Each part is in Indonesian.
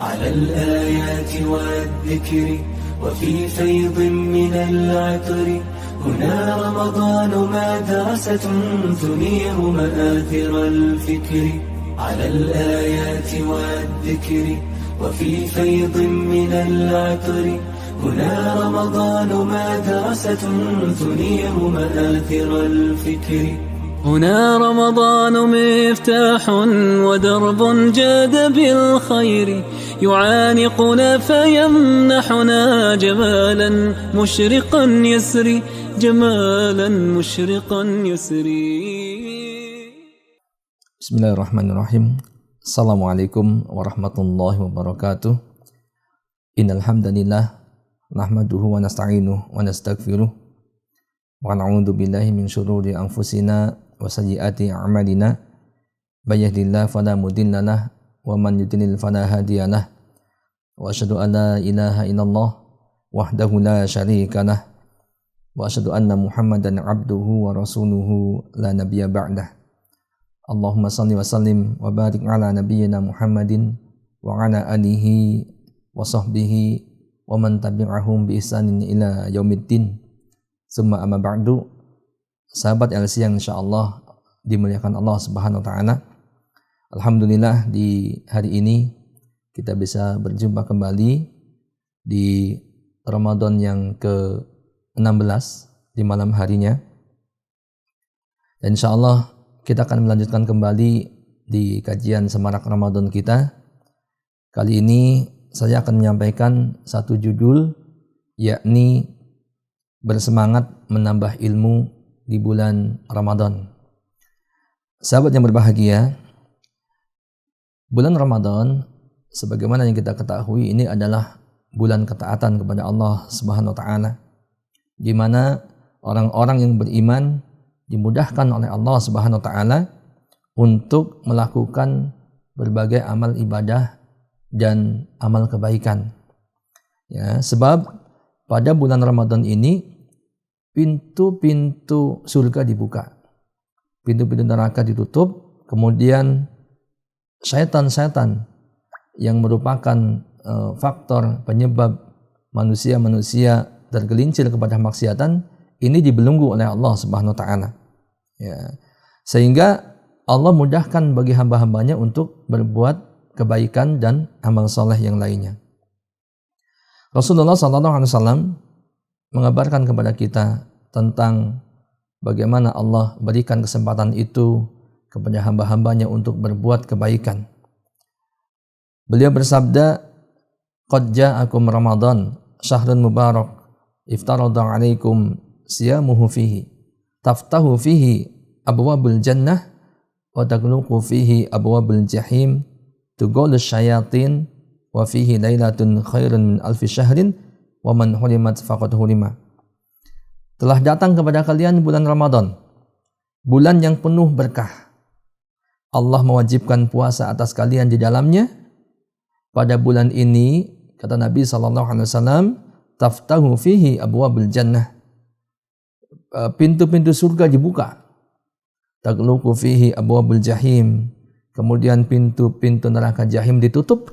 على الآيات والذكر وفي فيض من العطر هنا رمضان مدرسة تنير مآثر الفكر على الآيات والذكر وفي فيض من العطر هنا رمضان مدرسة تنير مآثر الفكر هنا رمضان مفتاح ودرب جاد بالخير يعانقنا فيمنحنا جمالا مشرقا يسري جمالا مشرقا يسري. Bismillahirrahmanirrahim. Assalamualaikum warahmatullahi wabarakatuh. Innal hamdalillah nahmaduhu wa nasta'inuhu wa nastaghfiruh wa na'udzu billahi min syururi anfusina wa sayyiati a'malina may yahdihillahu fala mudilla lahu wa man yudlil fala hadiyalah wa asyhadu an la ilaha illallah wahdahu la syarika lah wa asyhadu anna muhammadan abduhu wa rasuluhu la nabiyya ba'dah. Allahumma salli wa sallim wa barik ala nabiyyina Muhammadin wa ala alihi wa sahbihi wa man tabi'ahum bi ihsanin ila yaumiddin. Summa amma ba'du. Sahabat LC yang insyaallah dimuliakan Allah Subhanahu wa taala. Alhamdulillah di hari ini kita bisa berjumpa kembali di Ramadan yang ke-16 di malam harinya. Dan insyaallah kita akan melanjutkan kembali di kajian Semarak Ramadan kita. Kali ini saya akan menyampaikan satu judul, yakni bersemangat menambah ilmu di bulan Ramadan. Sahabat yang berbahagia, bulan Ramadan sebagaimana yang kita ketahui ini adalah bulan ketaatan kepada Allah Subhanahu wa taala, di mana orang-orang yang beriman dimudahkan oleh Allah Subhanahu wa taala untuk melakukan berbagai amal ibadah dan amal kebaikan. Ya, sebab pada bulan Ramadan ini pintu-pintu surga dibuka, pintu-pintu neraka ditutup, kemudian syaitan-syaitan yang merupakan faktor penyebab manusia-manusia tergelincir kepada maksiatan ini dibelenggu oleh Allah Subhanahu wa taala. Ya. Sehingga Allah mudahkan bagi hamba-hambanya untuk berbuat kebaikan dan amal soleh yang lainnya. Rasulullah SAW mengabarkan kepada kita tentang bagaimana Allah berikan kesempatan itu kepada hamba-hambanya untuk berbuat kebaikan. Beliau bersabda, "Qad ja'akum Ramadan, syahrun mubarak, iftarada 'alaikum siyamuhu fihi, taftahu fihi abwabul jannah, wa tagluqu fihi abwabul jahim, tugolu syayatin, wa fihi lailatun khairun min alfi syahrin, wa man hurimat faqad hurima." Telah datang kepada kalian bulan Ramadan, bulan yang penuh berkah. Allah mewajibkan puasa atas kalian di dalamnya. Pada bulan ini, kata Nabi SAW, taftahu fihi abwabul jannah, pintu-pintu surga dibuka. Tagluqu fihi abwabul jahim, kemudian pintu-pintu neraka jahim ditutup.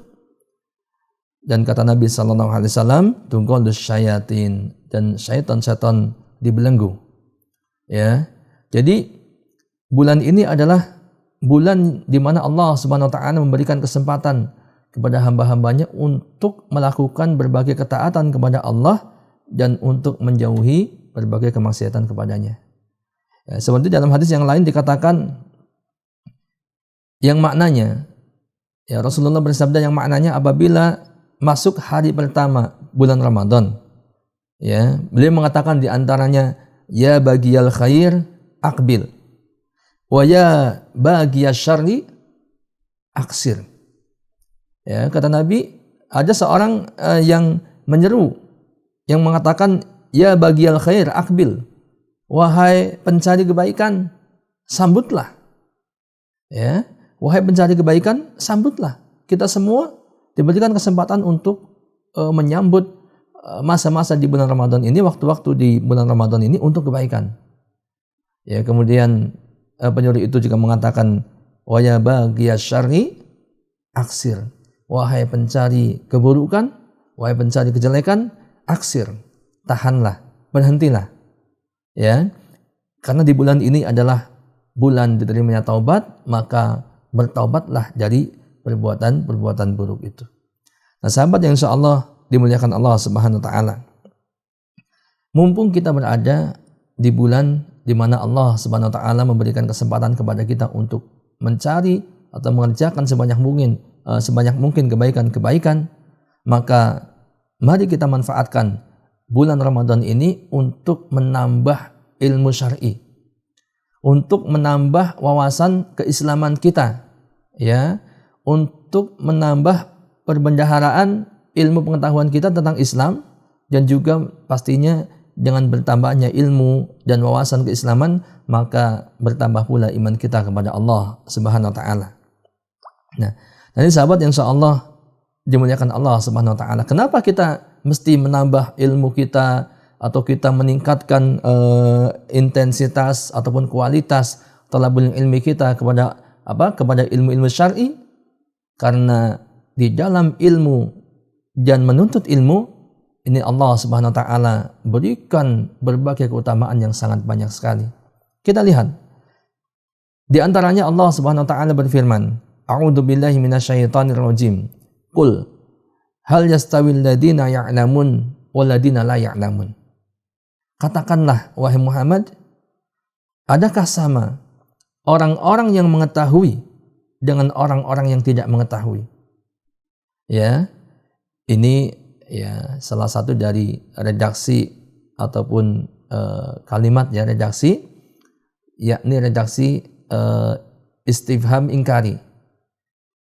Dan kata Nabi SAW, tugolus syayatin, dan syaitan-syaitan dibelenggu. Ya, jadi bulan ini adalah bulan di mana Allah Subhanahu wa taala memberikan kesempatan kepada hamba-hambanya untuk melakukan berbagai ketaatan kepada Allah dan untuk menjauhi berbagai kemaksiatan kepadanya. Ya, seperti dalam hadis yang lain dikatakan yang maknanya, ya Rasulullah bersabda yang maknanya apabila masuk hari pertama bulan Ramadan, ya beliau mengatakan di antaranya, ya bagiyal khair aqbil, wa ya bagiyal syarri aksir. Ya, kata Nabi, ada seorang yang menyeru, yang mengatakan, ya bagiyal khair aqbil, wahai pencari kebaikan, sambutlah. Ya, wahai pencari kebaikan, sambutlah. Kita semua diberikan kesempatan untuk menyambut masa-masa di bulan Ramadan ini, waktu-waktu di bulan Ramadan ini untuk kebaikan. Ya, kemudian penyuruh itu juga mengatakan, wa ya bagiyas syarri aksir, wahai pencari keburukan, wahai pencari kejelekan, aksir, tahanlah, berhentilah. Ya, karena di bulan ini adalah bulan diterimanya taubat, maka bertaubatlah dari perbuatan-perbuatan buruk itu. Nah, sahabat yang insyaallah dimuliakan Allah Subhanahu wa taala. Mumpung kita berada di bulan di mana Allah Subhanahu wa taala memberikan kesempatan kepada kita untuk mencari atau mengerjakan sebanyak mungkin kebaikan-kebaikan, maka mari kita manfaatkan bulan Ramadan ini untuk menambah ilmu syar'i, untuk menambah wawasan keislaman kita, ya, untuk menambah perbendaharaan ilmu pengetahuan kita tentang Islam, dan juga pastinya dengan bertambahnya ilmu dan wawasan keislaman maka bertambah pula iman kita kepada Allah Subhanahu wa taala. Nah, jadi sahabat yang insyaallah dimuliakan Allah Subhanahu wa taala, kenapa kita mesti menambah ilmu kita atau kita meningkatkan intensitas ataupun kualitas talabul ilmi kita kepada ilmu-ilmu syar'i? Karena di dalam ilmu dan menuntut ilmu ini Allah Subhanahu wa taala berikan berbagai keutamaan yang sangat banyak sekali. Kita lihat. Di antaranya Allah Subhanahu wa taala berfirman, A'udzu billahi minasyaitonir rajim. Qul hal yastawil ladina ya'lamun wal ladina la ya'lamun. Katakanlah wahai Muhammad, adakah sama orang-orang yang mengetahui dengan orang-orang yang tidak mengetahui? Ya. Ini ya salah satu dari redaksi ataupun kalimat ya redaksi, yakni redaksi istifham ingkari,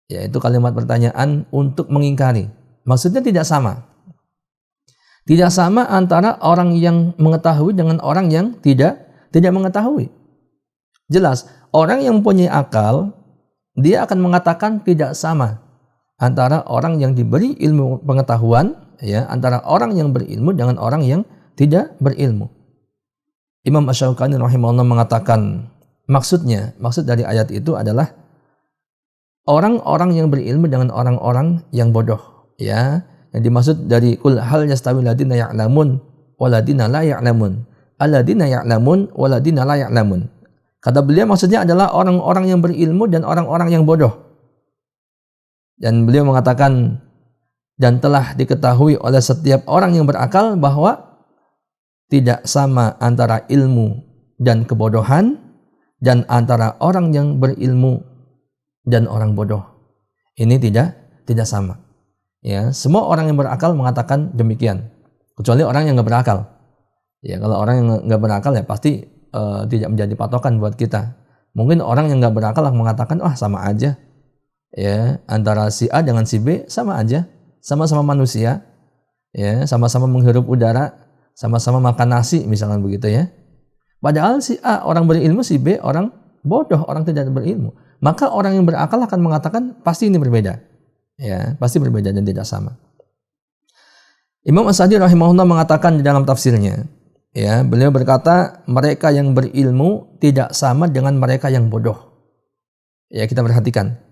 yaitu kalimat pertanyaan untuk mengingkari. Maksudnya tidak sama antara orang yang mengetahui dengan orang yang tidak mengetahui. Jelas orang yang mempunyai akal dia akan mengatakan tidak sama antara orang yang diberi ilmu pengetahuan, ya, antara orang yang berilmu dengan orang yang tidak berilmu. Imam Asy-Syaukani rahimahullah mengatakan maksud dari ayat itu adalah orang-orang yang berilmu dengan orang-orang yang bodoh, ya. Yang dimaksud dari qul hal yastawil ladina ya'lamun waladina la ya'lamun alladina ya'lamun waladina la ya'lamun. Kata beliau maksudnya adalah orang-orang yang berilmu dan orang-orang yang bodoh. Dan beliau mengatakan, dan telah diketahui oleh setiap orang yang berakal bahwa tidak sama antara ilmu dan kebodohan dan antara orang yang berilmu dan orang bodoh. Ini tidak sama. Ya, semua orang yang berakal mengatakan demikian, kecuali orang yang nggak berakal. Ya, kalau orang yang nggak berakal ya pasti tidak menjadi patokan buat kita. Mungkin orang yang nggak berakal mengatakan, sama aja. Ya, antara si A dengan si B sama aja, sama-sama manusia, ya, sama-sama menghirup udara, sama-sama makan nasi, misalkan begitu ya. Padahal si A orang berilmu, si B orang bodoh, orang tidak berilmu. Maka orang yang berakal akan mengatakan pasti ini berbeda, ya, pasti berbeda dan tidak sama. Imam As-Sa'di rahimahullah mengatakan di dalam tafsirnya, ya, beliau berkata mereka yang berilmu tidak sama dengan mereka yang bodoh. Ya, kita perhatikan.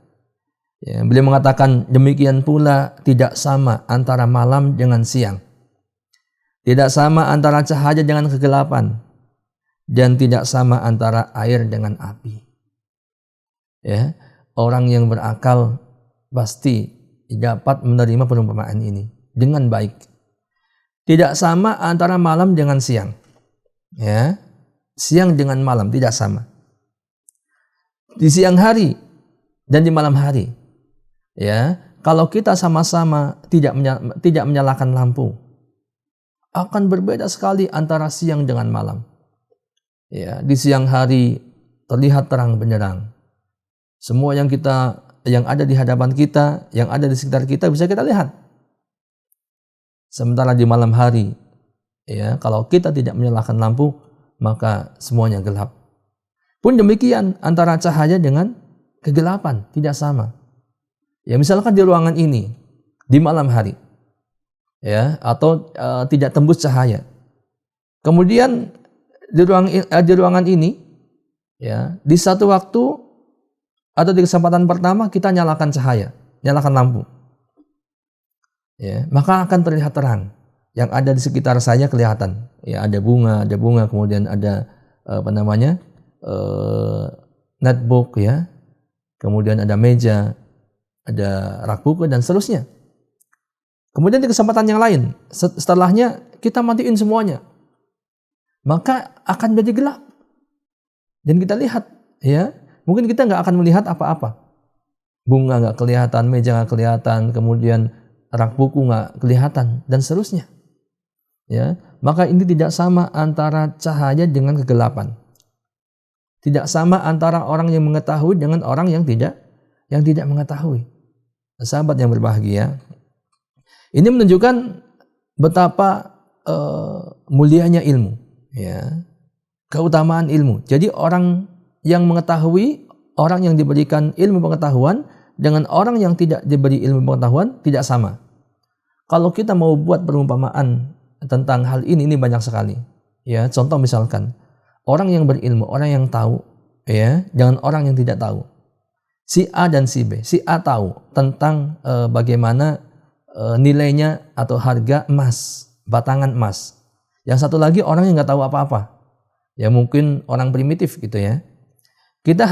Ya, beliau mengatakan demikian pula tidak sama antara malam dengan siang, tidak sama antara cahaya dengan kegelapan, dan tidak sama antara air dengan api. Ya, orang yang berakal pasti dapat menerima perumpamaan ini dengan baik. Tidak sama antara malam dengan siang, ya, siang dengan malam tidak sama. Di siang hari dan di malam hari. Ya, kalau kita sama-sama tidak menyalakan lampu, akan berbeda sekali antara siang dengan malam. Ya, di siang hari terlihat terang benderang. Semua yang ada di hadapan kita, yang ada di sekitar kita bisa kita lihat. Sementara di malam hari, ya, kalau kita tidak menyalakan lampu, maka semuanya gelap. Pun demikian antara cahaya dengan kegelapan tidak sama. Ya, misalkan di ruangan ini di malam hari, ya, atau tidak tembus cahaya. Kemudian di ruangan ini, ya, di satu waktu atau di kesempatan pertama kita nyalakan cahaya, nyalakan lampu. ya, maka akan terlihat terang. Yang ada di sekitar saya kelihatan. Ya, ada bunga, kemudian ada notebook, ya. Kemudian ada meja, ada rak buku dan seterusnya. Kemudian di kesempatan yang lain, setelahnya kita matiin semuanya. Maka akan menjadi gelap. Dan kita lihat, ya, mungkin kita nggak akan melihat apa-apa. Bunga nggak kelihatan, meja nggak kelihatan, kemudian rak buku nggak kelihatan dan seterusnya. Ya, maka ini tidak sama antara cahaya dengan kegelapan. Tidak sama antara orang yang mengetahui dengan orang yang tidak mengetahui. Sahabat yang berbahagia, ini menunjukkan betapa mulianya ilmu, ya, keutamaan ilmu. Jadi orang yang mengetahui, orang yang diberikan ilmu pengetahuan dengan orang yang tidak diberi ilmu pengetahuan tidak sama. Kalau kita mau buat perumpamaan tentang hal ini banyak sekali. Ya, contoh misalkan orang yang berilmu, orang yang tahu, ya, dengan orang yang tidak tahu. Si A dan si B. Si A tahu tentang bagaimana nilainya atau harga emas, batangan emas. Yang satu lagi orang yang nggak tahu apa-apa. Ya, mungkin orang primitif gitu, ya. Kita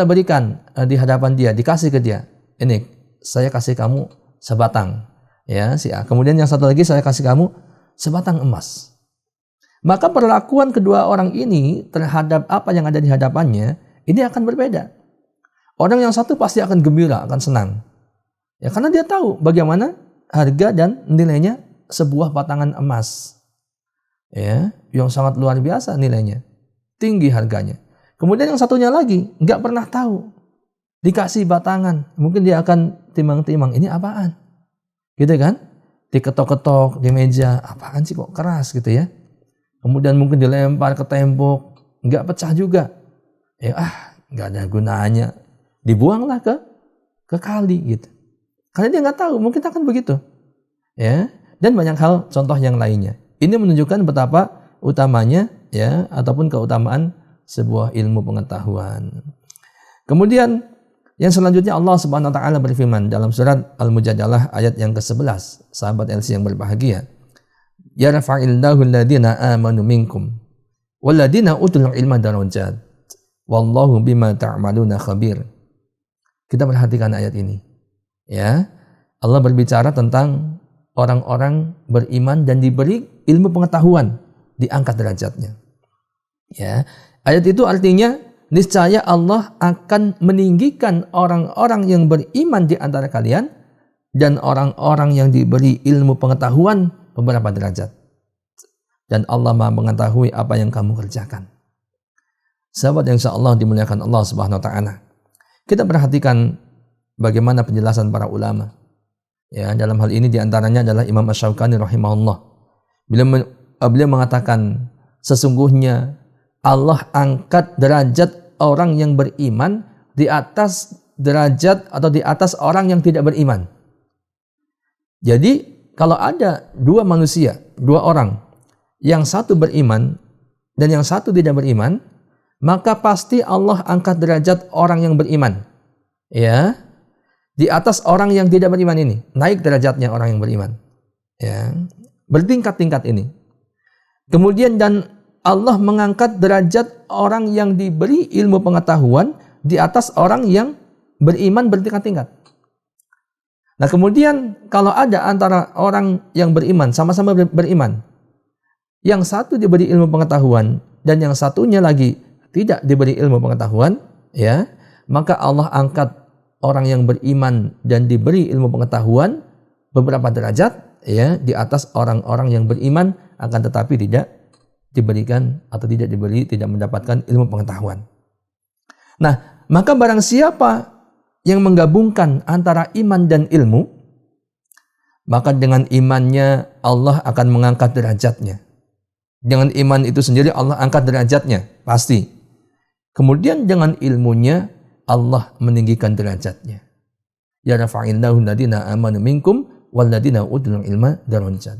berikan di hadapan dia, dikasih ke dia. Ini saya kasih kamu sebatang, ya, si A. Kemudian yang satu lagi saya kasih kamu sebatang emas. Maka perlakuan kedua orang ini terhadap apa yang ada di hadapannya ini akan berbeda. Orang yang satu pasti akan gembira, akan senang. Ya, karena dia tahu bagaimana harga dan nilainya sebuah batangan emas. Ya, yang sangat luar biasa nilainya. Tinggi harganya. Kemudian yang satunya lagi nggak pernah tahu. Dikasih batangan, mungkin dia akan timang-timang, ini apaan? Gitu kan? Diketok-ketok di meja, apaan sih kok keras gitu, ya. Kemudian mungkin dilempar ke tembok, nggak pecah juga. Ya, nggak ada gunanya. Dibuanglah ke kali gitu. Karena dia nggak tahu, mungkin akan begitu. Ya, dan banyak hal contoh yang lainnya. Ini menunjukkan betapa utamanya, ya, ataupun keutamaan sebuah ilmu pengetahuan. Kemudian yang selanjutnya Allah Subhanahu wa taala berfirman dalam surat Al-Mujadalah ayat yang ke-11, sahabat LC yang berbahagia. Ya rafa'illahu alladziina aamanu minkum walladziina utul ilma darajat wallahu bima ta'maluna khabir. Kita perhatikan ayat ini. Ya, Allah berbicara tentang orang-orang beriman dan diberi ilmu pengetahuan, diangkat derajatnya. Ya, ayat itu artinya niscaya Allah akan meninggikan orang-orang yang beriman di antara kalian dan orang-orang yang diberi ilmu pengetahuan beberapa derajat. Dan Allah Maha mengetahui apa yang kamu kerjakan. Sahabat yang insyaallah dimuliakan Allah Subhanahu wa taala. Kita perhatikan bagaimana penjelasan para ulama. Ya, dalam hal ini diantaranya adalah Imam Asy-Syaukani rahimahullah. Beliau mengatakan sesungguhnya Allah angkat derajat orang yang beriman di atas derajat atau di atas orang yang tidak beriman. Jadi kalau ada dua manusia, dua orang, yang satu beriman dan yang satu tidak beriman, maka pasti Allah angkat derajat orang yang beriman. Ya, di atas orang yang tidak beriman ini, naik derajatnya orang yang beriman. Ya, bertingkat-tingkat ini. Kemudian dan Allah mengangkat derajat orang yang diberi ilmu pengetahuan di atas orang yang beriman bertingkat-tingkat. Nah, kemudian kalau ada antara orang yang beriman, sama-sama beriman, yang satu diberi ilmu pengetahuan dan yang satunya lagi tidak diberi ilmu pengetahuan, ya, maka Allah angkat orang yang beriman dan diberi ilmu pengetahuan beberapa derajat, ya, di atas orang-orang yang beriman akan tetapi tidak diberikan atau tidak mendapatkan ilmu pengetahuan. Nah, maka barang siapa yang menggabungkan antara iman dan ilmu, maka dengan imannya Allah akan mengangkat derajatnya. Dengan iman itu sendiri Allah angkat derajatnya, pasti. Kemudian dengan ilmunya Allah meninggikan derajatnya. Ya rafa'illahu alladziina aamanu minkum walladziina utul ilma darajat.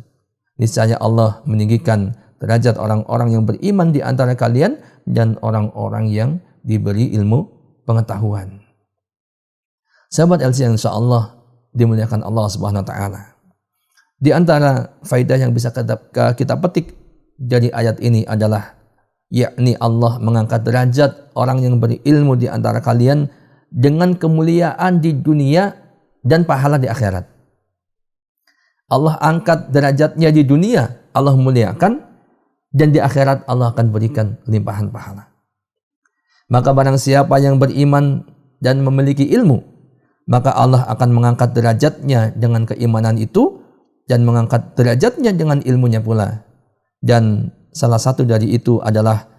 Niscaya Allah meninggikan derajat orang-orang yang beriman di antara kalian dan orang-orang yang diberi ilmu pengetahuan. Sahabat LC yang insyaallah dimuliakan Allah Subhanahu wa taala. Di antara faedah yang bisa kita petik dari ayat ini adalah yakni Allah mengangkat derajat orang yang berilmu di antara kalian dengan kemuliaan di dunia dan pahala di akhirat. Allah angkat derajatnya di dunia, Allah muliakan, dan di akhirat Allah akan berikan limpahan pahala. Maka barang siapa yang beriman dan memiliki ilmu, maka Allah akan mengangkat derajatnya dengan keimanan itu dan mengangkat derajatnya dengan ilmunya pula. Dan salah satu dari itu adalah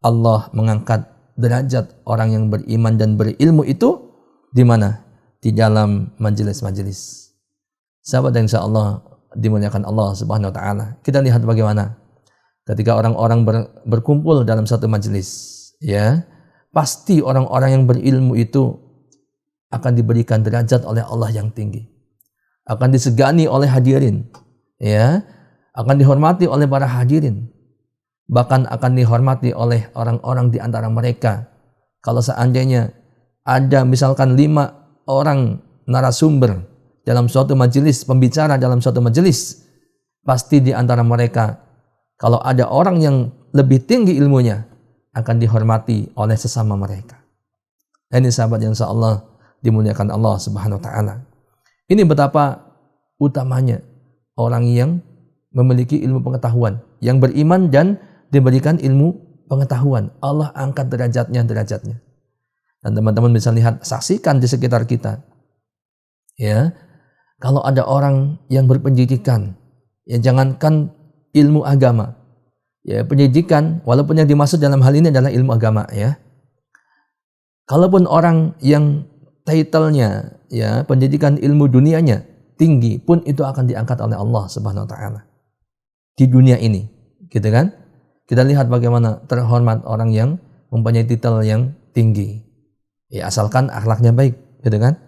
Allah mengangkat derajat orang yang beriman dan berilmu itu di mana? Di dalam majelis-majelis. Sahabat yang insyaallah dimuliakan Allah Subhanahu wa taala. Kita lihat bagaimana ketika orang-orang berkumpul dalam satu majelis, ya, pasti orang-orang yang berilmu itu akan diberikan derajat oleh Allah yang tinggi. Akan disegani oleh hadirin, ya, akan dihormati oleh para hadirin, bahkan akan dihormati oleh orang-orang di antara mereka. Kalau seandainya ada misalkan 5 orang narasumber dalam suatu majelis, pembicara dalam suatu majelis, pasti di antara mereka kalau ada orang yang lebih tinggi ilmunya akan dihormati oleh sesama mereka. Ini sahabat yang insyaallah dimuliakan Allah Subhanahu wa taala. Ini betapa utamanya orang yang memiliki ilmu pengetahuan, yang beriman dan diberikan ilmu pengetahuan. Allah angkat derajatnya. Dan teman-teman bisa lihat, saksikan di sekitar kita. Ya, kalau ada orang yang berpendidikan, ya jangankan ilmu agama, ya pendidikan, walaupun yang dimaksud dalam hal ini adalah ilmu agama, ya. Kalaupun orang yang title-nya, ya, pendidikan ilmu dunianya tinggi pun itu akan diangkat oleh Allah Subhanahu wa taala di dunia ini, gitu kan? Kita lihat bagaimana terhormat orang yang mempunyai titel yang tinggi. Ya, asalkan akhlaknya baik, gitu kan?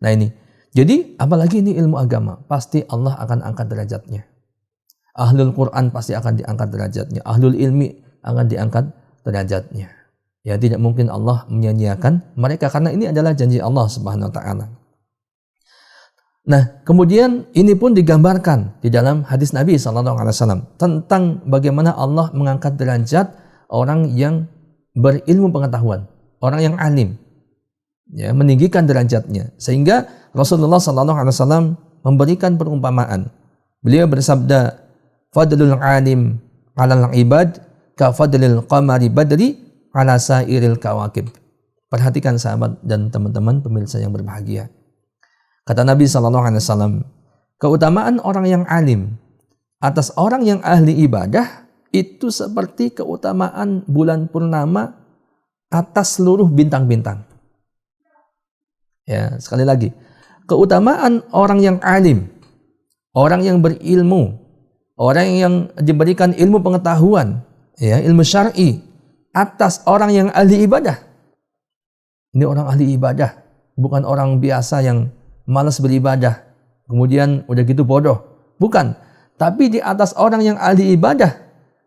Nah ini. Jadi apalagi ini ilmu agama, pasti Allah akan angkat derajatnya. Ahlul Quran pasti akan diangkat derajatnya. Ahlul ilmi akan diangkat derajatnya. Ya, tidak mungkin Allah menyia-nyiakan mereka karena ini adalah janji Allah Subhanahu wa taala. Nah, kemudian ini pun digambarkan di dalam hadis Nabi SAW tentang bagaimana Allah mengangkat derajat orang yang berilmu pengetahuan, orang yang alim, ya, meninggikan derajatnya. Sehingga Rasulullah SAW memberikan perumpamaan. Beliau bersabda, "Fadlul alim 'alal ibad ka fadlil qamari badri 'ala sairil kawakib." Perhatikan sahabat dan teman-teman pemirsa yang berbahagia. Kata Nabi SAW, keutamaan orang yang alim atas orang yang ahli ibadah itu seperti keutamaan bulan purnama atas seluruh bintang-bintang. Ya, sekali lagi, keutamaan orang yang alim, orang yang berilmu, orang yang diberikan ilmu pengetahuan, ya, ilmu syar'i atas orang yang ahli ibadah. Ini orang ahli ibadah, bukan orang biasa yang malas beribadah, kemudian udah gitu bodoh. Bukan. Tapi di atas orang yang ahli ibadah,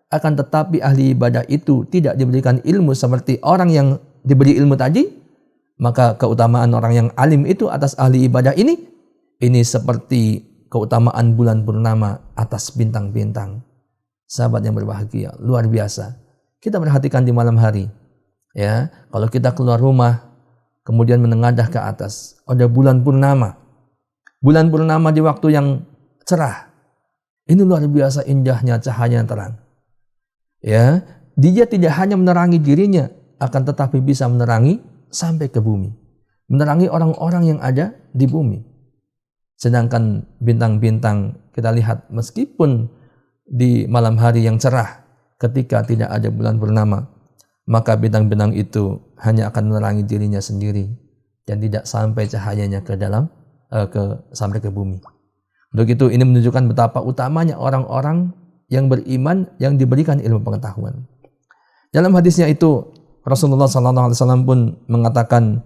akan tetapi ahli ibadah itu tidak diberikan ilmu seperti orang yang diberi ilmu tadi, maka keutamaan orang yang alim itu atas ahli ibadah ini seperti keutamaan bulan purnama atas bintang-bintang. Sahabat yang berbahagia, luar biasa. Kita perhatikan di malam hari, ya, kalau kita keluar rumah, kemudian menengadah ke atas, ada bulan purnama. Bulan purnama di waktu yang cerah. Ini luar biasa indahnya cahaya yang terang. Ya, dia tidak hanya menerangi dirinya, akan tetapi bisa menerangi sampai ke bumi. Menerangi orang-orang yang ada di bumi. Sedangkan bintang-bintang kita lihat meskipun di malam hari yang cerah ketika tidak ada bulan purnama, maka bintang-bintang itu hanya akan menerangi dirinya sendiri dan tidak sampai cahayanya ke dalam sampai ke bumi. Untuk itu ini menunjukkan betapa utamanya orang-orang yang beriman yang diberikan ilmu pengetahuan. Dalam hadisnya itu Rasulullah SAW pun mengatakan,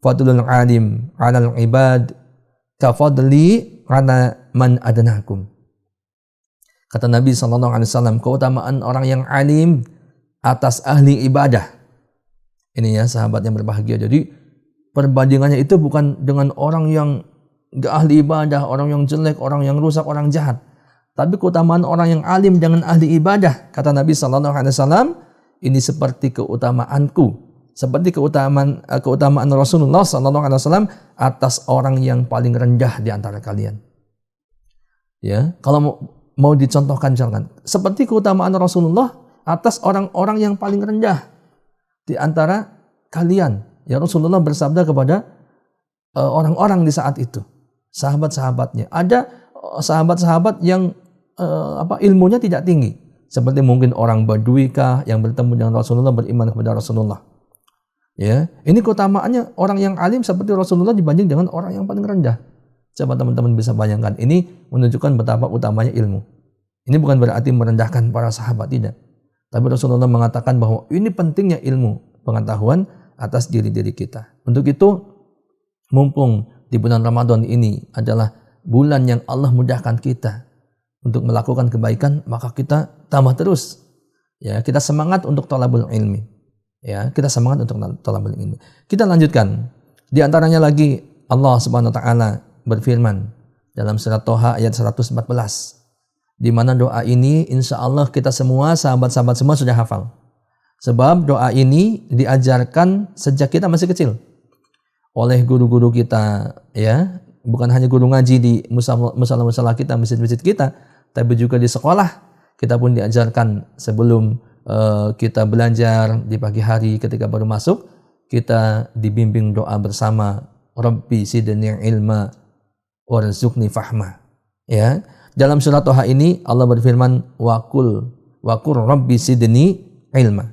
"Fadlul alim 'alal ibad ka fadli 'ala man adnakum." Kata Nabi SAW, keutamaan orang yang alim atas ahli ibadah. Ini ya sahabat yang berbahagia. Jadi perbandingannya itu bukan dengan orang yang gak ahli ibadah, orang yang jelek, orang yang rusak, orang jahat. Tapi keutamaan orang yang alim dengan ahli ibadah, kata Nabi SAW, ini seperti keutamaanku, seperti keutamaan Rasulullah SAW atas orang yang paling rendah di antara kalian. Ya, kalau mau dicontohkan misalkan, seperti keutamaan Rasulullah atas orang-orang yang paling rendah di antara kalian. Ya, Rasulullah bersabda kepada orang-orang di saat itu, sahabat-sahabatnya. Ada sahabat-sahabat yang ilmunya tidak tinggi, seperti mungkin orang Badui kah yang bertemu dengan Rasulullah, beriman kepada Rasulullah. Ya, ini keutamaannya orang yang alim seperti Rasulullah dibanding dengan orang yang paling rendah. Coba teman-teman bisa bayangkan, ini menunjukkan betapa utamanya ilmu. Ini bukan berarti merendahkan para sahabat, tidak. Tapi Rasulullah mengatakan bahwa ini pentingnya ilmu, pengetahuan atas diri-diri kita. Untuk itu, mumpung di bulan Ramadan ini adalah bulan yang Allah mudahkan kita untuk melakukan kebaikan, maka kita tambah terus. Ya, kita semangat untuk thalabul ilmi. Ya, kita semangat untuk thalabul ilmi. Kita lanjutkan. Di antaranya lagi Allah Subhanahu wa taala berfirman dalam surat Toha ayat 114. Di mana doa ini insya Allah kita semua, sahabat-sahabat semua sudah hafal. Sebab doa ini diajarkan sejak kita masih kecil oleh guru-guru kita, ya, bukan hanya guru ngaji di musala-musala kita, masjid-masjid kita, tapi juga di sekolah kita pun diajarkan sebelum kita belajar di pagi hari. Ketika baru masuk, kita dibimbing doa bersama, Rabbi zidni ilma warzuqni fahma. Ya, dalam surat Toha ini Allah berfirman, Waqul Rabbi zidni ilma.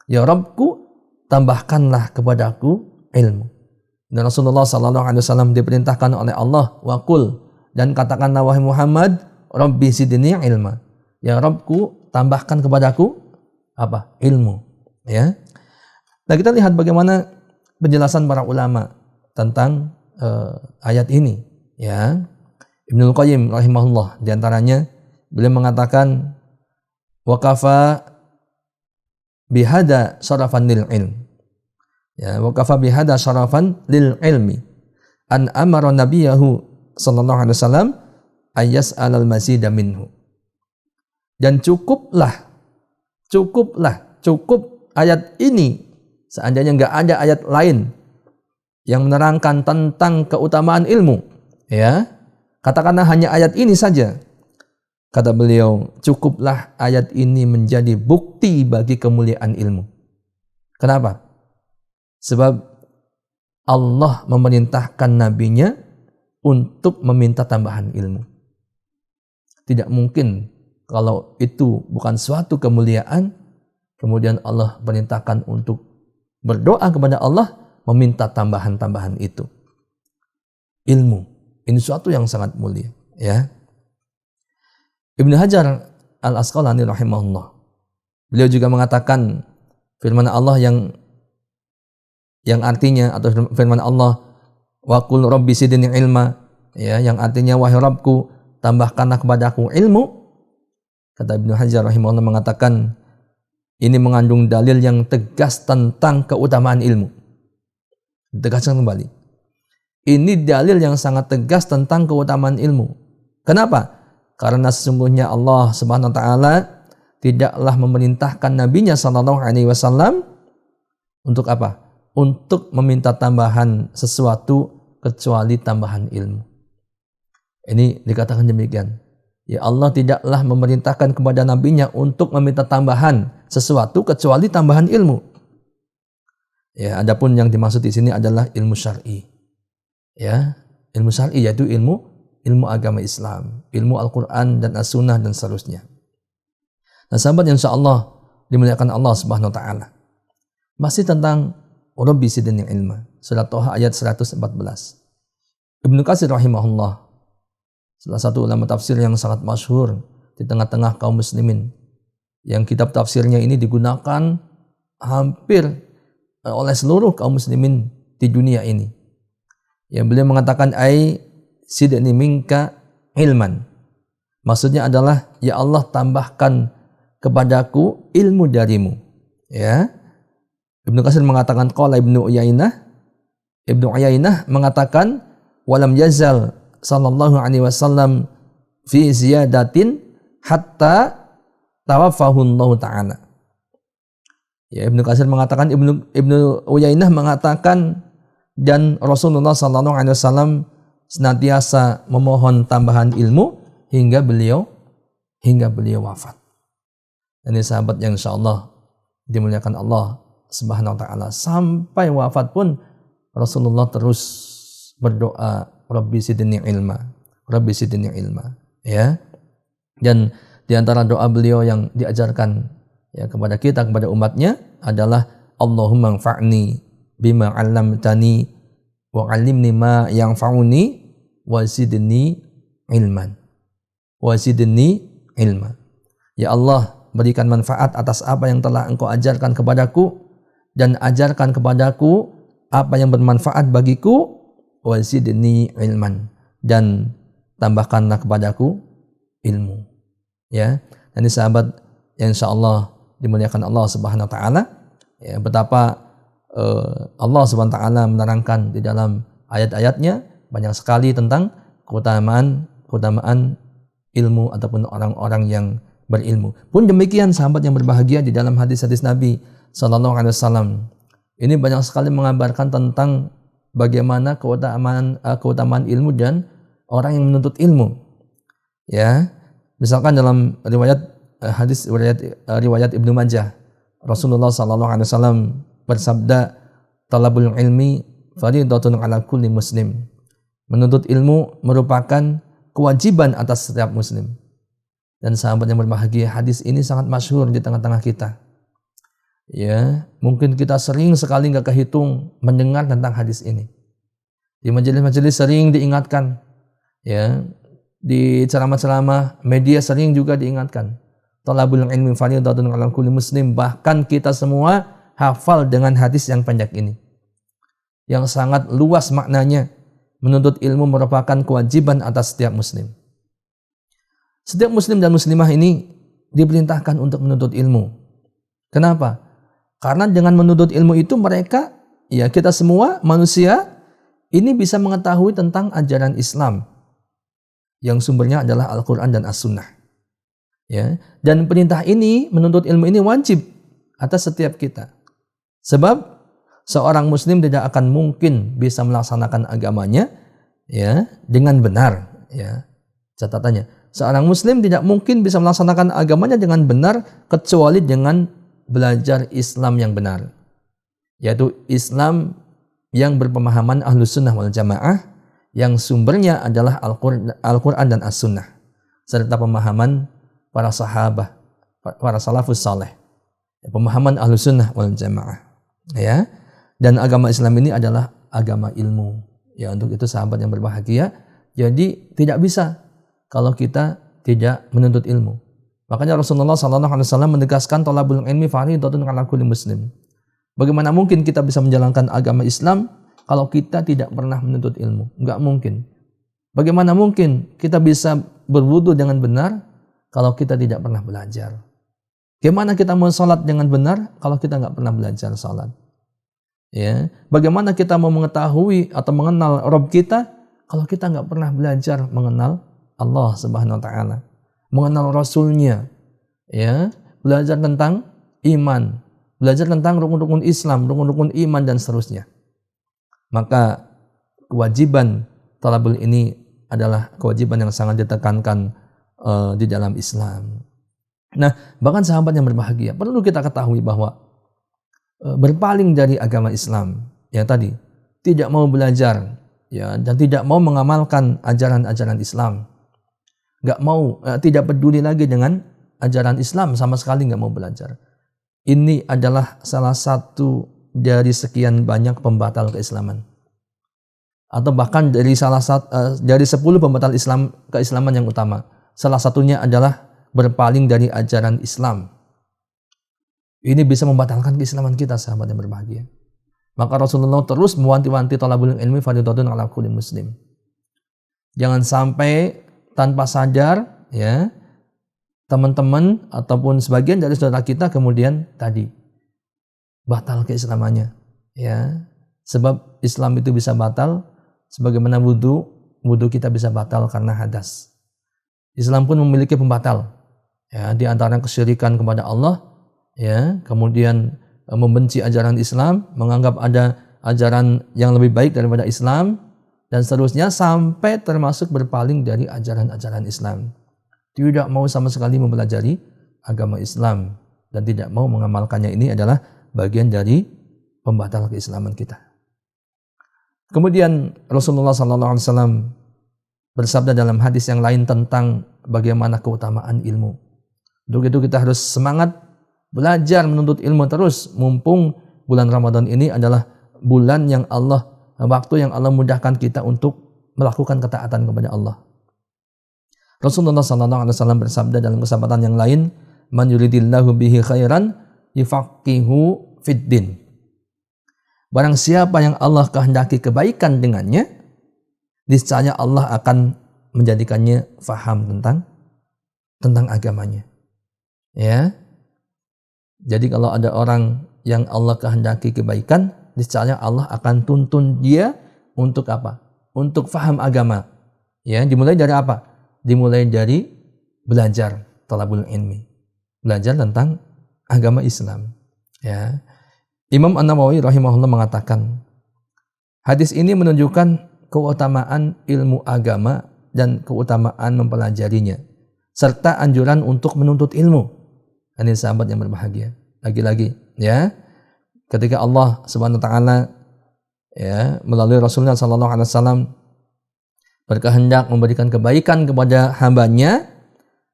Ya Rabbku, tambahkanlah kepadaku ilmu. Dan Rasulullah SAW diperintahkan oleh Allah, Waqul, dan katakanlah wahai Muhammad, Rabbi zidni ilma. Ya Rabbku, tambahkan kepadaku apa? Ilmu. Ya. Nah, kita lihat bagaimana penjelasan para ulama tentang ayat ini. Ya. Ibnul Qayyim rahimahullah di antaranya beliau mengatakan, waqafa bihada syarafan lil ilm. Ya, waqafa bihada syarafan lil ilmi an amara nabiyahu sallallahu alaihi wasallam ayas alal mazida minhu. Dan cukup ayat ini, seandainya enggak ada ayat lain yang menerangkan tentang keutamaan ilmu, ya, katakanlah hanya ayat ini saja, kata beliau, cukuplah ayat ini menjadi bukti bagi kemuliaan ilmu. Kenapa? Sebab Allah memerintahkan nabinya untuk meminta tambahan ilmu. Tidak mungkin kalau itu bukan suatu kemuliaan, kemudian Allah perintahkan untuk berdoa kepada Allah meminta tambahan-tambahan itu. Ilmu ini suatu yang sangat mulia, ya. Ibnu Hajar Al-Asqalani rahimahullah, beliau juga mengatakan firman Allah yang artinya, atau firman Allah, Waqul Rabbi zidni ilma, ya, yang artinya wahai Rabbku, tambahkanlah kepadaku ilmu. Kata Ibnu Hajar rahimahullah mengatakan ini mengandung dalil yang tegas tentang keutamaan ilmu. Tegaskan kembali. Ini dalil yang sangat tegas tentang keutamaan ilmu. Kenapa? Karena sesungguhnya Allah Subhanahu wa taala tidaklah memerintahkan nabinya sallallahu alaihi wasallam untuk apa? Untuk meminta tambahan sesuatu kecuali tambahan ilmu. Ini dikatakan demikian. Ya, Allah tidaklah memerintahkan kepada nabinya untuk meminta tambahan sesuatu kecuali tambahan ilmu. Ya, adapun yang dimaksud di sini adalah ilmu syar'i. Ya, ilmu syar'i yaitu ilmu agama Islam, ilmu Al-Qur'an dan As-Sunnah dan seterusnya. Nah, sahabat, insyaallah dimuliakan Allah Subhanahu wa taala. Masih tentang Rabbi zidni ilma, surat Toha ayat 114. Ibnu Katsir rahimahullah, salah satu ulama tafsir yang sangat masyhur di tengah-tengah kaum muslimin, yang kitab tafsirnya ini digunakan hampir oleh seluruh kaum muslimin di dunia ini. Yang beliau mengatakan zidni minka ilman. Maksudnya adalah, ya Allah, tambahkan kepadaku ilmu darimu. Ya. Ibnu Katsir mengatakan qala Ibnu Uyainah mengatakan walam yazal sallallahu alaihi wasallam fi ziyadatin hatta tawaffahu Allah taala. Ya, Ibnu Katsir mengatakan, Ibnu Uyainah mengatakan, dan Rasulullah sallallahu alaihi wasallam senantiasa memohon tambahan ilmu hingga beliau wafat. Ini sahabat yang insyaallah dimuliakan Allah Subhanahu wa taala, sampai wafat pun Rasulullah terus berdoa, Rabbi zidni ilma, Rabbi zidni ilma, ya. Dan di antara doa beliau yang diajarkan ya kepada kita, kepada umatnya adalah Allahumma anfa'ni bima 'allamtani wa 'allimni ma yanfa'uni wa zidni ilman. Wa zidni ilman. Ya Allah, berikan manfaat atas apa yang telah Engkau ajarkan kepadaku, dan ajarkan kepadaku apa yang bermanfaat bagiku, wa zidni ilman, dan tambahkanlah kepadaku ilmu. Ya, dan ini sahabat yang insyaallah dimuliakan Allah Subhanahu wa taala, ya, betapa Allah Subhanahu wa taala menerangkan di dalam ayat-ayatnya banyak sekali tentang keutamaan ilmu ataupun orang-orang yang berilmu. Pun demikian sahabat yang berbahagia, di dalam hadis-hadis Nabi sallallahu alaihi wasallam ini banyak sekali mengabarkan tentang bagaimana keutamaan ilmu dan orang yang menuntut ilmu. Ya, misalkan dalam riwayat Ibnu Majah, Rasulullah sallallahu alaihi wasallam bersabda, talabul ilmi fardhatun ala kulli muslim. Menuntut ilmu merupakan kewajiban atas setiap muslim. Dan sahabat yang berbahagia, hadis ini sangat masyhur di tengah-tengah kita. Ya, mungkin kita sering sekali nggak kehitung mendengar tentang hadis ini. Di majelis-majelis sering diingatkan, ya, di ceramah-ceramah media sering juga diingatkan. Talabul ilmi fardhatun 'ala kulli muslim. Bahkan kita semua hafal dengan hadis yang pendek ini, yang sangat luas maknanya. Menuntut ilmu merupakan kewajiban atas setiap muslim. Setiap muslim dan muslimah ini diperintahkan untuk menuntut ilmu. Kenapa? Karena dengan menuntut ilmu itu mereka, ya, kita semua manusia ini bisa mengetahui tentang ajaran Islam yang sumbernya adalah Al-Quran dan As-Sunnah. Ya, dan perintah ini, menuntut ilmu ini wajib atas setiap kita. Sebab seorang muslim tidak akan mungkin bisa melaksanakan agamanya, ya, dengan benar, ya. Catatannya, seorang muslim tidak mungkin bisa melaksanakan agamanya dengan benar kecuali dengan belajar Islam yang benar, yaitu Islam yang berpemahaman Ahlus Sunnah wal Jamaah, yang sumbernya adalah Al-Quran dan As-Sunnah, serta pemahaman para sahabat, para salafus saleh, pemahaman Ahlus Sunnah wal Jamaah, ya. Dan agama Islam ini adalah agama ilmu. Ya, untuk itu sahabat yang berbahagia, jadi tidak bisa kalau kita tidak menuntut ilmu. Makanya Rasulullah SAW menegaskan talabul ilmi fardhatun 'ala kulli muslim. Bagaimana mungkin kita bisa menjalankan agama Islam kalau kita tidak pernah menuntut ilmu? Enggak mungkin. Bagaimana mungkin kita bisa berwudu dengan benar kalau kita tidak pernah belajar? Bagaimana kita mau sholat dengan benar kalau kita nggak pernah belajar sholat? Ya, bagaimana kita mau mengetahui atau mengenal Rabb kita kalau kita nggak pernah belajar mengenal Allah Subhanahu wa taala, mengenal Rasulnya, ya, belajar tentang iman, belajar tentang rukun-rukun Islam, rukun-rukun iman dan seterusnya. Maka kewajiban talabul ini adalah kewajiban yang sangat ditekankan di dalam Islam. Nah, bahkan sahabat yang berbahagia, perlu kita ketahui bahwa berpaling dari agama Islam, ya tadi, tidak mau belajar, ya, dan tidak mau mengamalkan ajaran-ajaran Islam, nggak mau, tidak peduli lagi dengan ajaran Islam, sama sekali nggak mau belajar. Ini adalah salah satu dari sekian banyak pembatal keislaman, atau bahkan dari dari 10 pembatal keislaman yang utama. Salah satunya adalah berpaling dari ajaran Islam. Ini bisa membatalkan keislaman kita, sahabat yang berbahagia. Maka Rasulullah terus mewanti-wanti talabul ilmi fardhatun 'ala kulli muslim. Jangan sampai tanpa sadar, ya, teman-teman ataupun sebagian dari saudara kita kemudian tadi batal keislamannya, ya. Sebab Islam itu bisa batal sebagaimana wudu wudu kita bisa batal karena hadas. Islam pun memiliki pembatal. Ya, di antara kesyirikan kepada Allah, ya, kemudian membenci ajaran Islam, menganggap ada ajaran yang lebih baik daripada Islam, dan seterusnya sampai termasuk berpaling dari ajaran-ajaran Islam. Tidak mau sama sekali mempelajari agama Islam dan tidak mau mengamalkannya, ini adalah bagian dari pembatal keislaman kita. Kemudian Rasulullah SAW bersabda dalam hadis yang lain tentang bagaimana keutamaan ilmu. Untuk itu kita harus semangat belajar menuntut ilmu terus, mumpung bulan Ramadan ini adalah bulan yang waktu yang Allah mudahkan kita untuk melakukan ketaatan kepada Allah. Rasulullah SAW bersabda dalam kesempatan yang lain, "Man yuridillahu bihi khairan yufaqihu fid din." Barang siapa yang Allah kehendaki kebaikan dengannya, niscaya Allah akan menjadikannya faham tentang agamanya. Ya. Jadi kalau ada orang yang Allah kehendaki kebaikan, niscaya Allah akan tuntun dia untuk apa? Untuk faham agama. Ya, dimulai dari apa? Dimulai dari belajar talabul ilmi. Belajar tentang agama Islam. Ya. Imam An-Nawawi rahimahullah mengatakan, hadis ini menunjukkan keutamaan ilmu agama dan keutamaan mempelajarinya, serta anjuran untuk menuntut ilmu. Ini sahabat yang berbahagia. Lagi-lagi, ya, ketika Allah Subhanahu wa taala, ya, melalui Rasulullah sallallahu alaihi wasallam berkehendak memberikan kebaikan kepada hambanya,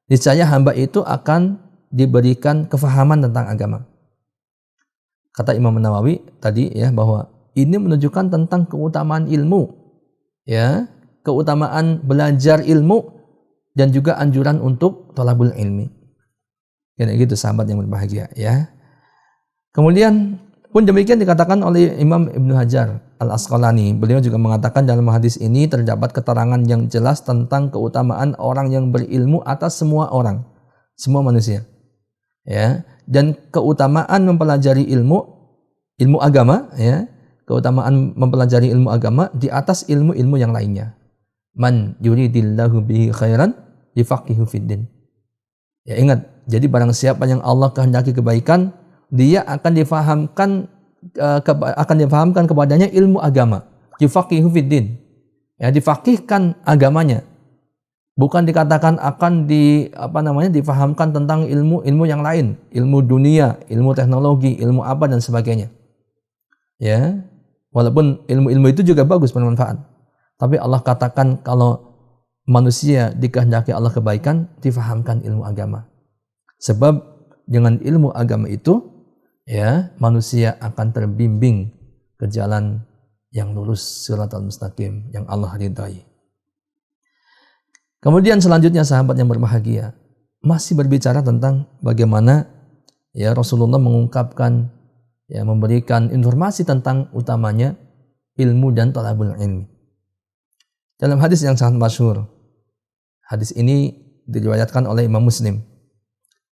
niscaya hamba itu akan diberikan kefahaman tentang agama. Kata Imam Nawawi tadi, ya, bahwa ini menunjukkan tentang keutamaan ilmu, ya, keutamaan belajar ilmu dan juga anjuran untuk thalabul ilmi. Kayak gitu sahabat yang berbahagia, ya. Kemudian pun demikian dikatakan oleh Imam Ibnu Hajar Al-Asqalani. Beliau juga mengatakan dalam hadis ini terdapat keterangan yang jelas tentang keutamaan orang yang berilmu atas semua orang, semua manusia. Ya, dan keutamaan mempelajari ilmu agama, ya, keutamaan mempelajari ilmu agama di atas ilmu-ilmu yang lainnya. Man yuridillahu bihi khairan yufaqihu fiddin. Ya, ingat, jadi barang siapa yang Allah kehendaki kebaikan, dia akan difahamkan kepadanya ilmu agama. Yufaqihu fiddin. Ya, difaqihkan agamanya. Bukan dikatakan akan difahamkan tentang ilmu yang lain, ilmu dunia, ilmu teknologi, ilmu apa dan sebagainya. Ya, walaupun ilmu itu juga bagus, bermanfaat. Tapi Allah katakan kalau manusia dikehendaki Allah kebaikan, difahamkan ilmu agama. Sebab dengan ilmu agama itu, ya, manusia akan terbimbing ke jalan yang lurus, shiratal mustaqim, yang Allah ridai. Kemudian selanjutnya sahabat yang berbahagia, masih berbicara tentang bagaimana, ya, Rasulullah mengungkapkan, ya, memberikan informasi tentang utamanya ilmu dan talabul ilmi. Dalam hadis yang sangat masyhur, hadis ini diriwayatkan oleh Imam Muslim.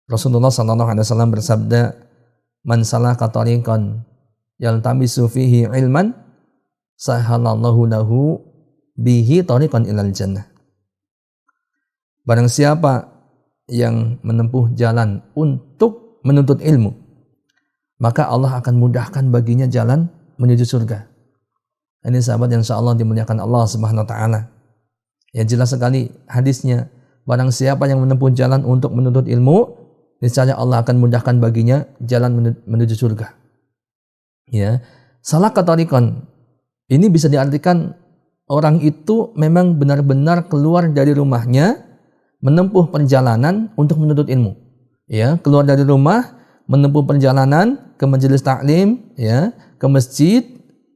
Rasulullah SAW bersabda, "Man salaka tariqan yaltamisu fihi ilman, sahalallahu lahu bihi tariqan ilal jannah." Barang siapa yang menempuh jalan untuk menuntut ilmu, maka Allah akan mudahkan baginya jalan menuju surga. Ini sahabat yang insyaallah dimuliakan Allah Subhanahu wa taala. Ya, jelas sekali hadisnya. Barang siapa yang menempuh jalan untuk menuntut ilmu, niscaya Allah akan mudahkan baginya jalan menuju surga. Ya, salaka tariqan. Ini bisa diartikan orang itu memang benar-benar keluar dari rumahnya, menempuh perjalanan untuk menuntut ilmu. Ya, keluar dari rumah, menempuh perjalanan ke majelis taklim, ya, ke masjid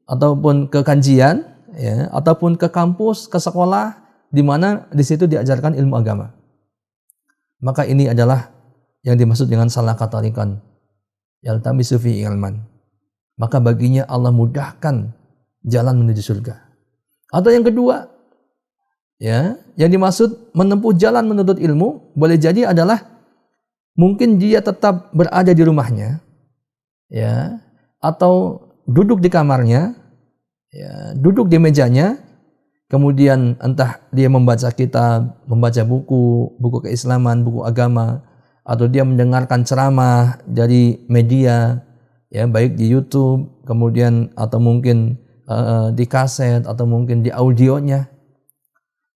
ataupun ke kajian, ya, ataupun ke kampus, ke sekolah, di mana di situ diajarkan ilmu agama. Maka ini adalah yang dimaksud dengan salaka tariqan yaltamisu fi ilman. Maka baginya Allah mudahkan jalan menuju surga. Atau yang kedua, ya, yang dimaksud menempuh jalan menuntut ilmu boleh jadi adalah mungkin dia tetap berada di rumahnya, ya, atau duduk di kamarnya, ya, duduk di mejanya, kemudian entah dia membaca kitab, membaca buku keislaman, buku agama, atau dia mendengarkan ceramah dari media, ya baik di YouTube, kemudian atau mungkin di kaset atau mungkin di audionya,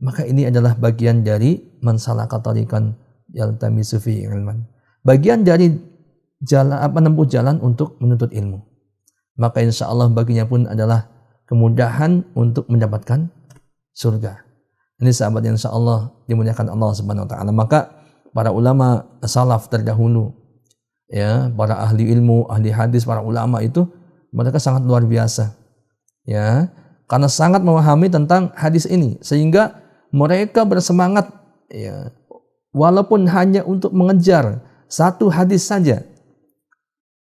maka ini adalah bagian dari mansalaka tariqan yaltamisu fihi ilman. Bagian dari jalan menempuh jalan untuk menuntut ilmu. Maka insya Allah baginya pun adalah kemudahan untuk mendapatkan surga. Ini sahabat yang insya Allah dimuliakan Allah Subhanahu Wa Taala. Maka para ulama salaf terdahulu, ya para ahli ilmu, ahli hadis, para ulama itu mereka sangat luar biasa, ya karena sangat memahami tentang hadis ini sehingga mereka bersemangat, ya walaupun hanya untuk mengejar satu hadis saja,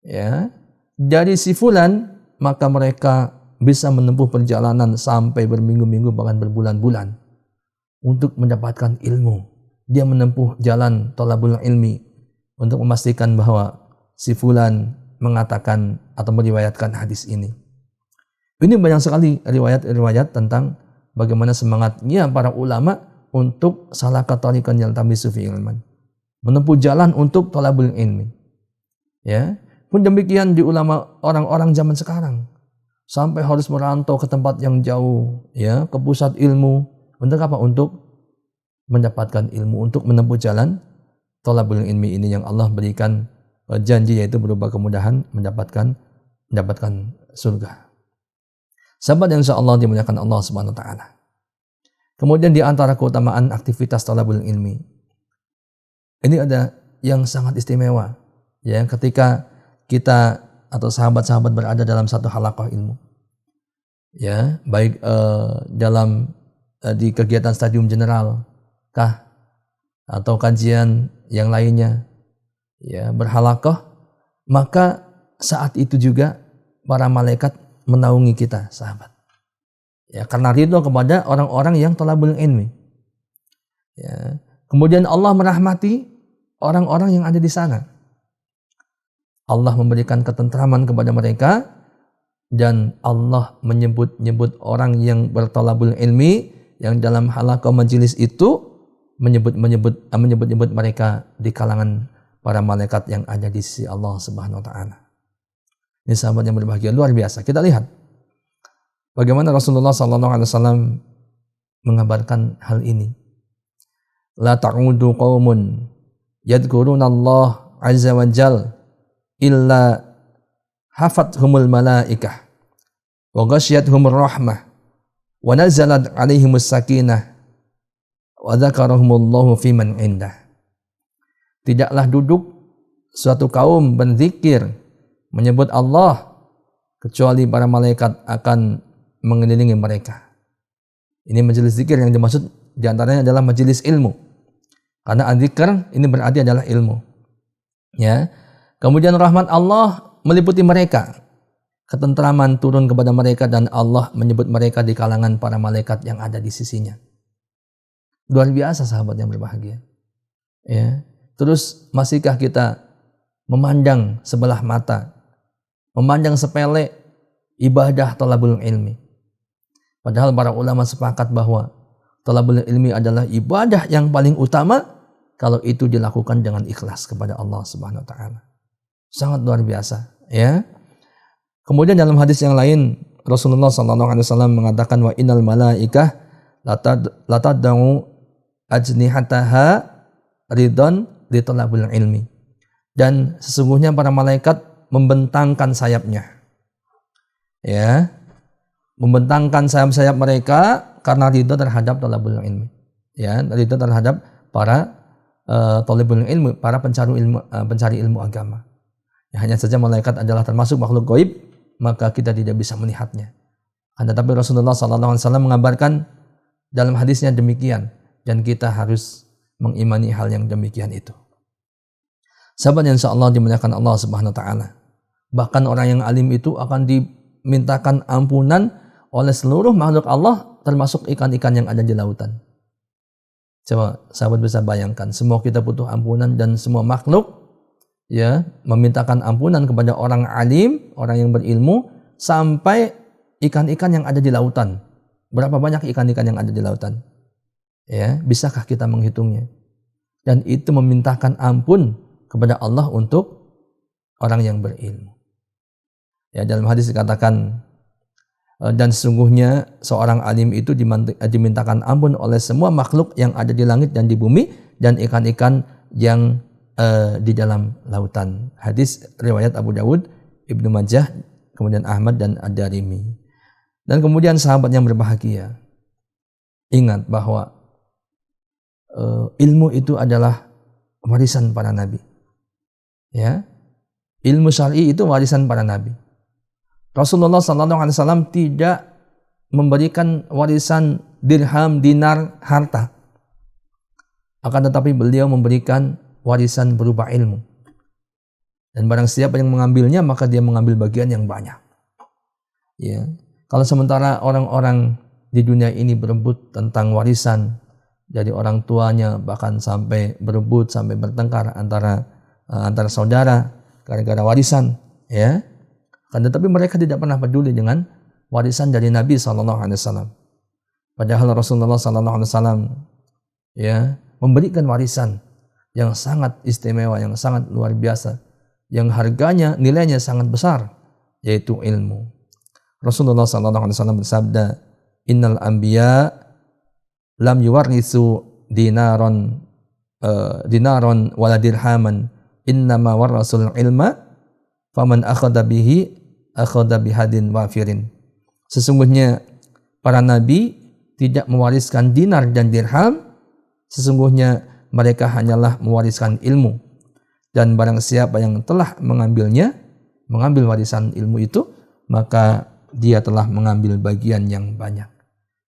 ya dari si fulan, maka mereka bisa menempuh perjalanan sampai berminggu-minggu bahkan berbulan-bulan untuk mendapatkan ilmu. Dia menempuh jalan thalabul ilmi untuk memastikan bahwa si fulan mengatakan atau meriwayatkan hadis ini. Ini banyak sekali riwayat-riwayat tentang bagaimana semangatnya para ulama untuk salaka tariqan yaltamisu fihi ilman, menempuh jalan untuk thalabul ilmi. Ya, pun demikian di ulama orang-orang zaman sekarang. Sampai harus merantau ke tempat yang jauh, ya, ke pusat ilmu. Untuk apa? Untuk mendapatkan ilmu, untuk menempuh jalan thalabul ilmi ini yang Allah berikan janji, yaitu berupa kemudahan mendapatkan surga. Sahabat yang insyaallah dimuliakan Allah Subhanahu Wa Taala. Kemudian di antara keutamaan aktivitas thalabul ilmi, ini ada yang sangat istimewa, ya, ketika kita atau sahabat-sahabat berada dalam satu halaqah ilmu, ya baik dalam di kegiatan stadium general kah atau kajian yang lainnya, ya berhalaqah, maka saat itu juga para malaikat menaungi kita sahabat, ya karena ridho kepada orang-orang yang thalabul ilmi, ya kemudian Allah merahmati orang-orang yang ada di sana. Allah memberikan ketentraman kepada mereka, dan Allah menyebut-nyebut orang yang berthalabul ilmi yang dalam halaqah majelis itu menyebut mereka di kalangan para malaikat yang ada di sisi Allah Subhanahu Wa Taala. Ini sahabat yang berbahagia luar biasa. Kita lihat bagaimana Rasulullah SAW mengabarkan hal ini. La ta'udu qaumun yadhkuruna Allah azza wa jalla illa hafathumul malaikah wa ghasyiyatuhumur rahmah wa nazalat alaihimus sakinah wa dzakarahumullahu fiman indah. Tidaklah duduk suatu kaum berzikir menyebut Allah kecuali para malaikat akan mengelilingi mereka. Ini majelis zikir yang dimaksud diantaranya adalah majelis ilmu, karena adzikr ini berarti adalah ilmu, ya. Kemudian rahmat Allah meliputi mereka, ketentraman turun kepada mereka, dan Allah menyebut mereka di kalangan para malaikat yang ada di sisinya. Luar biasa sahabat yang berbahagia, ya. Terus masihkah kita memandang sebelah mata, memandang sepele ibadah thalabul ilmi? Padahal para ulama sepakat bahwa thalabul ilmi adalah ibadah yang paling utama kalau itu dilakukan dengan ikhlas kepada Allah Subhanahu Wa Taala. Sangat luar biasa, ya. Kemudian dalam hadis yang lain Rasulullah SAW mengatakan wa innal malaikah latad'u ajnihataha ridon li talabul ilmi, dan sesungguhnya para malaikat membentangkan sayapnya, ya, membentangkan sayap-sayap mereka karena ridho terhadap talabul ilmi, ya, ridho terhadap para talibul ilmi, para pencari ilmu agama. Ya, hanya saja malaikat adalah termasuk makhluk gaib, maka kita tidak bisa melihatnya. Tetapi Rasulullah SAW mengabarkan dalam hadisnya demikian, dan kita harus mengimani hal yang demikian itu. Sahabat yang insyaallah dimuliakan Allah Subhanahu Wa Taala. Bahkan orang yang alim itu akan dimintakan ampunan oleh seluruh makhluk Allah, termasuk ikan-ikan yang ada di lautan. Coba sahabat bisa bayangkan, semua kita butuh ampunan dan semua makhluk, ya, memintakan ampunan kepada orang alim, orang yang berilmu, sampai ikan-ikan yang ada di lautan Berapa banyak ikan-ikan yang ada di lautan? Ya, bisakah kita menghitungnya? Dan itu memintakan ampun kepada Allah untuk orang yang berilmu. Ya, dalam hadis dikatakan, dan sesungguhnya seorang alim itu dimintakan ampun oleh semua makhluk yang ada di langit dan di bumi dan ikan-ikan yang di dalam lautan. Hadis riwayat Abu Dawud, Ibnu Majah, kemudian Ahmad dan Ad-Darimi. Dan kemudian sahabat yang berbahagia, ingat bahwa ilmu itu adalah warisan para nabi. Ya, ilmu syar'i itu warisan para nabi. Rasulullah SAW tidak memberikan warisan dirham, dinar, harta. Akan tetapi beliau memberikan warisan berupa ilmu. Dan barang siapa yang mengambilnya, maka dia mengambil bagian yang banyak. Ya. Kalau sementara orang-orang di dunia ini berebut tentang warisan dari orang tuanya, bahkan sampai berebut, sampai bertengkar antara saudara gara-gara warisan, ya. Kan tetapi mereka tidak pernah peduli dengan warisan dari Nabi SAW. Padahal Rasulullah SAW ya memberikan warisan yang sangat istimewa, yang sangat luar biasa, yang harganya, nilainya sangat besar, yaitu ilmu. Rasulullah SAW bersabda, Innal anbiya lam yuwarrisu dinaron wala dirhaman, innama warrasul ilma, faman akhadha bihi akhadha bihadin wafirin. Sesungguhnya para nabi tidak mewariskan dinar dan dirham, sesungguhnya mereka hanyalah mewariskan ilmu. Dan barang siapa yang telah mengambil warisan ilmu itu, maka dia telah mengambil bagian yang banyak.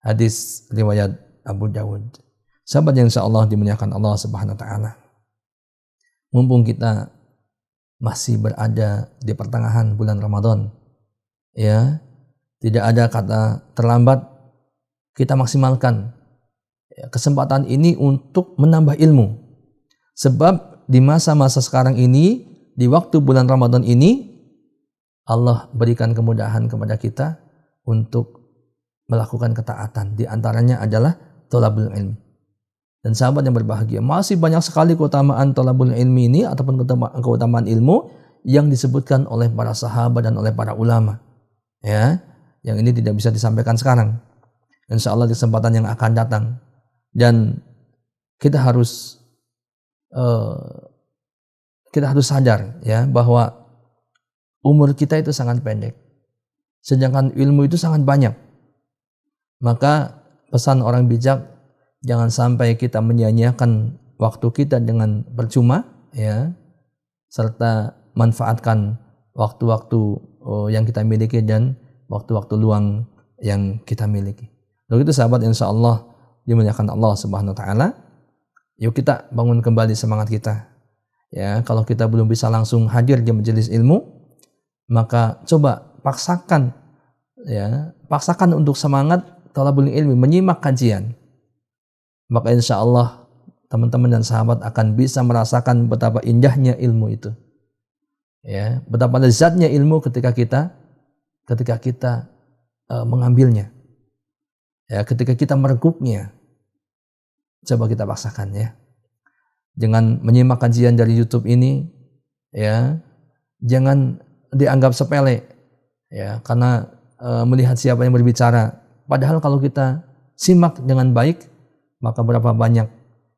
Hadis riwayat Abu Dawud. Sahabat yang insyaallah dimuliakan Allah Subhanahu wa taala. Mumpung kita masih berada di pertengahan bulan Ramadan, ya, tidak ada kata terlambat. Kita maksimalkan kesempatan ini untuk menambah ilmu. Sebab di masa-masa sekarang ini, di waktu bulan Ramadan ini, Allah berikan kemudahan kepada kita untuk melakukan ketaatan. Di antaranya adalah thalabul ilmi. Dan sahabat yang berbahagia, masih banyak sekali keutamaan thalabul ilmi ini ataupun keutamaan ilmu yang disebutkan oleh para sahabat dan oleh para ulama. Ya, yang ini tidak bisa disampaikan sekarang. Insyaallah di kesempatan yang akan datang. Dan kita harus sadar ya bahwa umur kita itu sangat pendek, sedangkan ilmu itu sangat banyak. Maka pesan orang bijak, jangan sampai kita menyia-nyiakan waktu kita dengan percuma, ya, serta manfaatkan waktu-waktu yang kita miliki dan waktu-waktu luang yang kita miliki. Begitu sahabat, insyaallah dimuliakan Allah Subhanahu wa taala. Yuk kita bangun kembali semangat kita. Ya, kalau kita belum bisa langsung hadir di majelis ilmu, maka coba paksakan untuk semangat thalabul ilmi, menyimak kajian. Maka insyaallah teman-teman dan sahabat akan bisa merasakan betapa indahnya ilmu itu. Ya, betapa lezatnya ilmu ketika kita mengambilnya. Ya, ketika kita meregupnya. Coba kita paksakan ya. Jangan menyimak kajian dari YouTube ini, ya. Jangan dianggap sepele, ya, karena melihat siapa yang berbicara. Padahal kalau kita simak dengan baik, maka berapa banyak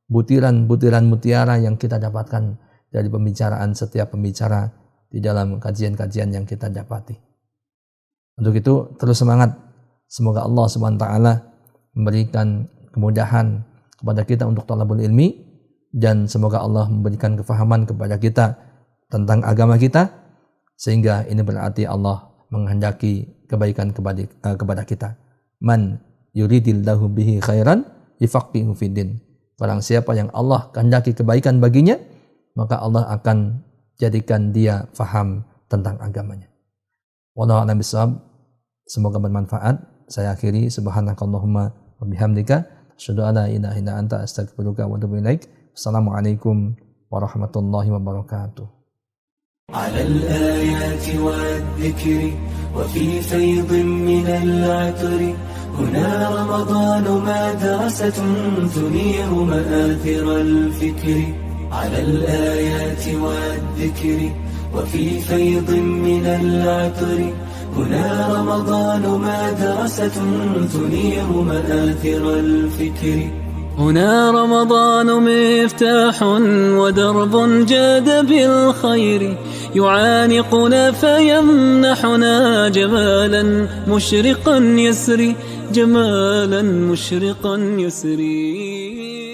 butiran-butiran mutiara yang kita dapatkan dari pembicaraan setiap pembicara di dalam kajian-kajian yang kita dapati. Untuk itu terus semangat. Semoga Allah Subhanahu wa taala memberikan kemudahan kepada kita untuk thalabul ilmi, dan semoga Allah memberikan kefahaman kepada kita tentang agama kita, sehingga ini berarti Allah menghendaki kebaikan kepada kita. Man yuridillahu bihi khairan yufaqihu fiddin. Barang siapa yang Allah kehendaki kebaikan baginya, maka Allah akan jadikan dia faham tentang agamanya. Wallahu a'lam bishawab. Semoga bermanfaat. Saya akhiri, subhanakallahumma wa bihamdika asyhadu an la ilaha illa anta astaghfiruka wa atubu ilaik. Assalamualaikum warahmatullahi wabarakatuh. على الآيات والذكر وفي فيض من العطر هنا رمضان مدرسة تنير مآثر الفكر على الآيات والذكر وفي فيض من العطر. هنا رمضان مدرسة تنير مآثر الفكر. هنا رمضان مفتاح ودرب جاد بالخير يعانقنا فيمنحنا جمالا مشرقا يسري، جمالا مشرقا يسري.